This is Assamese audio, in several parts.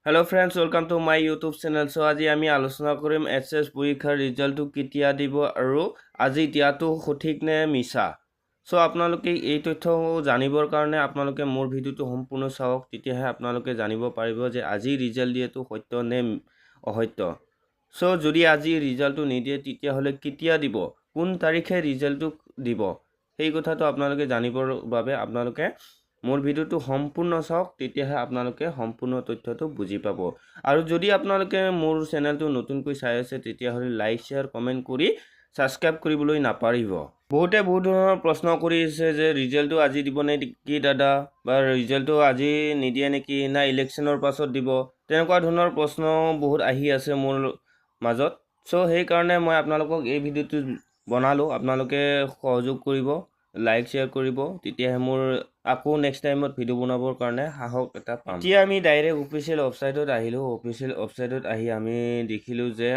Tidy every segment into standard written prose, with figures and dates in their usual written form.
Hello friends, welcome to my YouTube channel. So আজি আমি আলোচনা কৰিম এছএছ পৰীক্ষাৰ ৰিজাল্টটো কেতিয়া দিব আৰু আজি দিয়াটো সঠিক নে মিছা। সো আপোনালোকে এই তথ্য জানিবৰ কাৰণে আপোনালোকে মোৰ ভিডিওটো সম্পূৰ্ণ চাওক, তেতিয়াহে আপোনালোকে জানিব পাৰিব যে আজি ৰিজাল্ট দিয়াটো সত্য নে অসত্য। সো যদি আজি ৰিজাল্টটো নিদিয়ে তেতিয়াহ'লে কেতিয়া দিব, কোন তাৰিখে ৰিজাল্টটো দিব, সেই কথাটো আপোনালোকে জানিবৰ বাবে আপোনালোকে মোৰ ভিডিওটো সম্পূৰ্ণ চাওক, তেতিয়াহে আপোনালোকে সম্পূৰ্ণ তথ্যটো বুজি পাব। আৰু যদি আপোনালোকে মোৰ চেনেলটো নতুনকৈ চাই আছে তেতিয়াহ'লে লাইক শ্বেয়াৰ কমেণ্ট কৰি সাবস্ক্ৰাইব কৰিবলৈ নাপাহৰিব। বহুতে বহুত ধৰণৰ প্ৰশ্ন কৰি আছে যে ৰিজাল্টটো আজি দিব নেকি দাদা, বা ৰিজাল্টটো আজি নিদিয়ে নেকি, না ইলেকশ্যনৰ পাছত দিব, তেনেকুৱা ধৰণৰ প্ৰশ্ন বহুত আহি আছে মোৰ মাজত। সো সেইকাৰণে মই আপোনালোকক এই ভিডিওটো বনালোঁ, আপোনালোকে সহযোগ কৰিব, লাইক শ্বেয়াৰ কৰিব, তেতিয়াহে মোৰ আকৌ নেক্সট টাইমত ভিডিও বনাবৰ কাৰণে সাহস এটা পাম। এতিয়া আমি ডাইৰেক্ট অফিচিয়েল ৱেবছাইটত আহিলোঁ। অফিচিয়েল ৱেবছাইটত আহি আমি দেখিলোঁ যে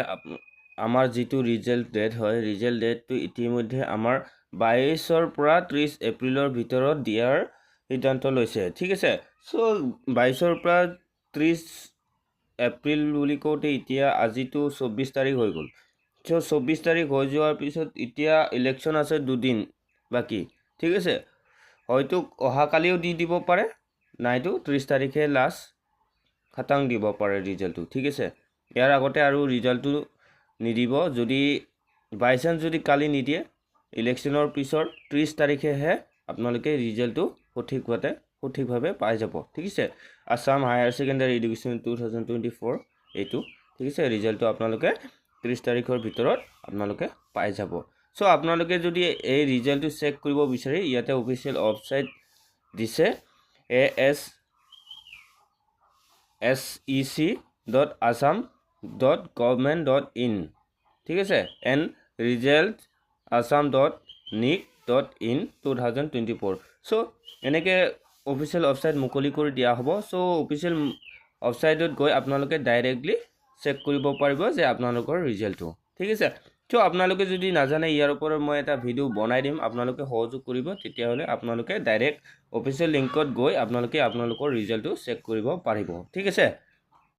আমাৰ যিটো ৰিজাল্ট ডেট হয়, ৰিজাল্ট ডেটটো ইতিমধ্যে আমাৰ 22ৰ পৰা 30 এপ্ৰিলৰ ভিতৰত দিয়াৰ সিদ্ধান্ত লৈছে। ঠিক আছে, চ' 22ৰ পৰা 30 এপ্ৰিল বুলি কওঁতে এতিয়া আজিতো 24 তাৰিখ হৈ গ'ল। চ' 24 তাৰিখ হৈ যোৱাৰ পিছত এতিয়া ইলেকশ্যন আছে 2 দিন বাকী। ঠিক আছে, হয়তো অহাকালিও দি দিব পাৰে, নাইতো 30 তাৰিখে লাষ্ট খাটাং দিব পাৰে ৰিজাল্টটো। ঠিক আছে, ইয়াৰ আগতে আৰু ৰিজাল্টটো নিদিব। যদি বাই চান্স যদি কালি নিদিয়ে, ইলেকশ্যনৰ পিছৰ 30 তাৰিখেহে আপোনালোকে ৰিজাল্টটো সঠিকভাৱে পাই যাব। ঠিক আছে, আছাম হায়াৰ ছেকেণ্ডাৰী এডুকেশ্যন 2024 এইটো। ঠিক আছে, ৰিজাল্টটো আপোনালোকে 30 তাৰিখৰ ভিতৰত আপোনালোকে পাই যাব। চ' আপোনালোকে যদি এই ৰিজাল্টটো চেক কৰিব বিচাৰে, ইয়াতে অফিচিয়েল ৱেবছাইট দিছে asec.assam.government.in। ঠিক আছে, এণ্ড ৰিজাল্ট assam.nic.in 2024। চ' এনেকৈ অফিচিয়েল ৱেবছাইট মুকলি কৰি দিয়া হ'ব। চ' অফিচিয়েল ৱেবছাইটত গৈ আপোনালোকে ডাইৰেক্টলি চেক কৰিব পাৰিব যে আপোনালোকৰ ৰিজাল্টটো। ঠিক আছে, চ' আপোনালোকে যদি নাজানে ইয়াৰ ওপৰত মই এটা ভিডিও বনাই দিম, আপোনালোকে সহযোগ কৰিব, তেতিয়াহ'লে আপোনালোকে ডাইৰেক্ট অফিচিয়েল লিংকত গৈ আপোনালোকৰ ৰিজাল্টটো চেক কৰিব পাৰিব। ঠিক আছে।